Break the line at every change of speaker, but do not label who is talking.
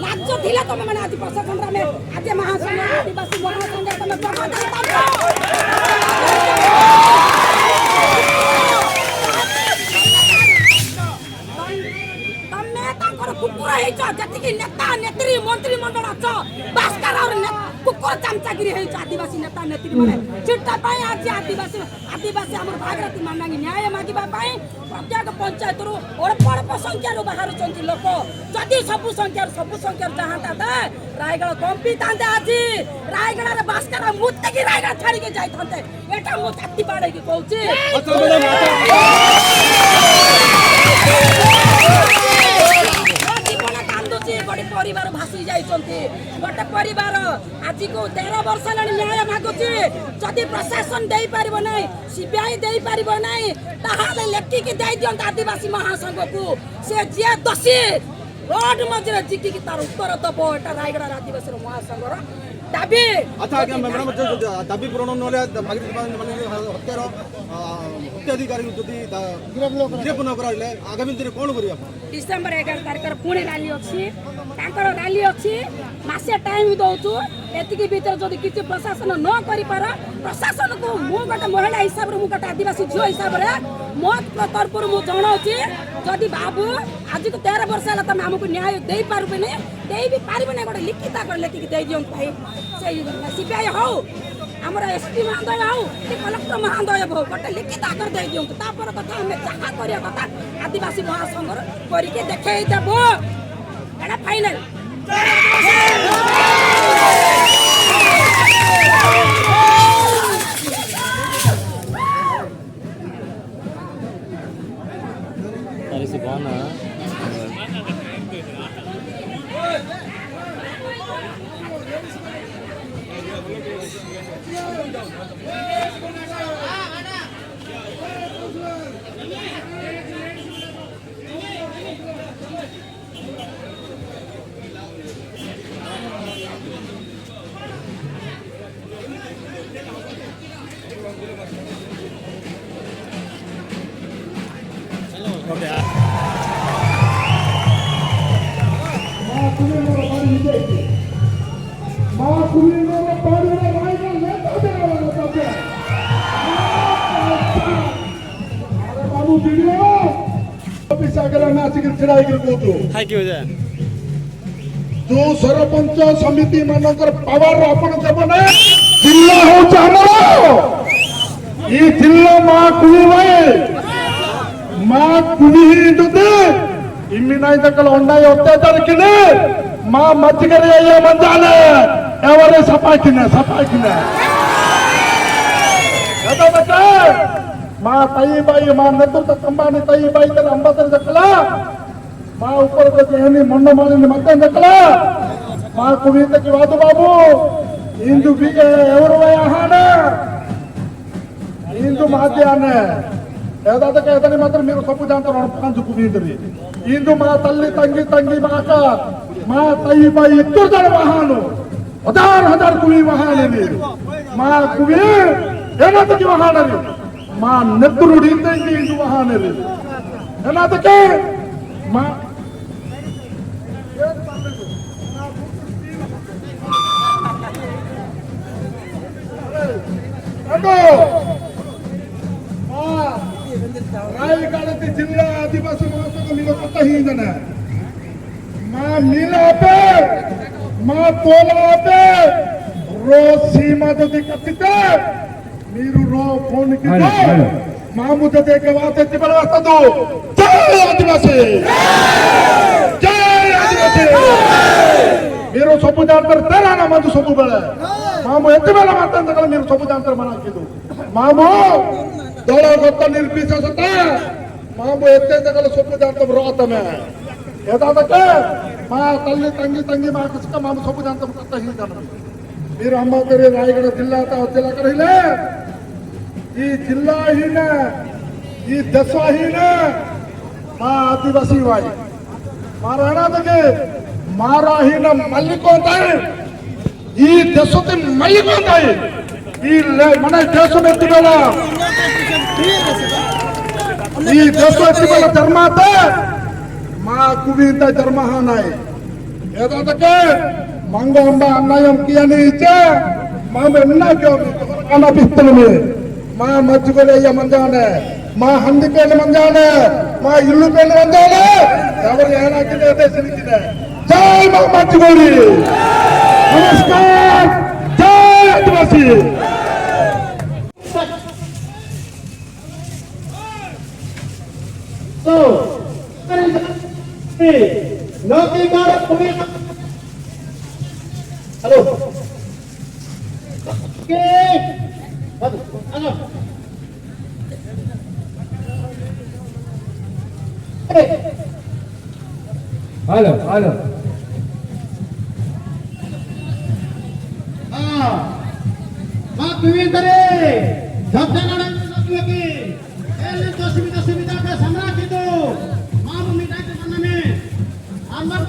लाज थिला तमे माने आज प्रशासन रे आज महासंघ आदिवासी महासंघ तमे कुकुर जति नेता नेत्री मंत्री मंडल अच भास्कर और कुकुर चमचागिरी आदिवासी नेता नेत्री मैंने चिट्टा आज आदिवासी आदिवासी आम भागीरथी मांगी न्याय मांगा प्रत्येक पंचायत अल्प संख्यार बाहर लोक जदि सबु संख्यार चाहता रायगढ़ कंपी था आज रायगढ़ भास्कर मुतकी रायगढ़ छाड़ी जाते एटा मो छाती बाड़े परिवार भासी जाइछन्ते गोटे परिवार आज को 13 वर्ष न्याय मागुची जदि प्रशासन दे पारिबो नै सीबीआई दे पारिबो नै ताहाले लेखिकी दे दियंत आदिवासी महासंघ को से जे दोषी रोड मजरे जिकी की तार उत्तर दबो एटा रायगढ़ आदिवासी महासंघ रो दाबी।
अच्छा आज्ञा मैडम दाबी पूरण नले भागीरथी माने हत्यार हत्याधिकारी जदि गिरफ न कराइले आगामी दिन कोन करी आप
डिसेंबर 11 तारिख पुणी रैली अच्छी रैली अच्छी मासे टाइम दौचु एतिकी भीतर जदि किसी प्रशासन न करि पार प्रशासन को मु गोटे महिला हिसाब रे मु गोटे आदिवासी झियो हिसाब रे मो तरफ मु जनाउची जदि बाबू आज को 13 वर्ष है तुम आमको न्याय दे पारबे नै दे भी पारबे नै गोटे लिखित कर लेखिक दे दियन भाई से सीबीआई हो हमर एसपी महोदय हो कि कलेक्टर महोदय हो गोटे लिखित आकर दे दियन तापर कथा हमें चाहा करिया कथा आदिवासी महासंघ करके देखे देबो एटा फाइनल
से कौन है
जो सरपंच समिति मानकर पावर अपन देवना जिला होचा हमरो ई जिला मां कुली जदे इमि नाही दकल onday अत्याचार किने मां मचगरे या मंजाले एवरे सफा किने दादा बता मां ताई बाई मां नेतृत्व कंबानी ताई बाई तर अंबातर दकला मां ऊपर को जेहनी मंड मालिनी मते दकला मां कुवित की वादु बाबू इंदु बिगे एवरो आहाना इंदु माद्याने एदाद कहतनी मात्र मेरे सब जानता रण पांच कुवितरी इंदु मां तल्ली तंगी माका मां ताई बाई इत्तुर जन महानु हजार कुवी महाने मां कुवी एनाद की महाने मां नेत्रुडी तंगी इंदु महाने एनाद के मां रायगढ़ जिला आदिवासी महासंघ मिलो कत ही जने मां मिला पे मां तोला पे रो सीमा जदि कतिते मीरू रो फोन की मां मुझे देखे वाते तिबल वास्ता दो जय आदिवासी मेरो सब जानकर तेरा नाम तो सब बेले मामू एते बेला मातन तकल मेरो सब जानकर मना किदु मामू दलगत निर्विशेषता मामू एते तकल सब जानकर रात में एदा तक मां तल्ली तंगी मां किसका मामू सब जानकर कत ही जान मेरो अम्मा करे रायगढ़ जिल्ला ता जिल्ला करहिले ई जिल्ला ही ने ई देश ही ने मां आदिवासी वाई माराणा तके मारा ही न मल्लिको ताई ई देशते मल्लिको ताई ई मने देश में तिबला ई देश तिबला धर्माते मां कुविता धर्म हानाय ఏదోటకే మంగ అంబ అన్నయం కియని ఇచ్చే మా ఎన్నాకో కనిపిస్తుంది మా మజ్జిగోలయ్య మంజానే మా హందికేలు మంజానే మా ఇల్లు పేలు మంజానే ఎవరు ఏనాకిదే సిరికిదే జై మా మజ్జిగోలి నమస్కార్ జై ఆదివాసీ
So, Noki Garak Pumil. Hello. Okay. Ano? Hey. Hello. Mak Pimintare. Jabjana lagi. Ele to suvidha ka samra kido. Mamu mitai ke maname. Amar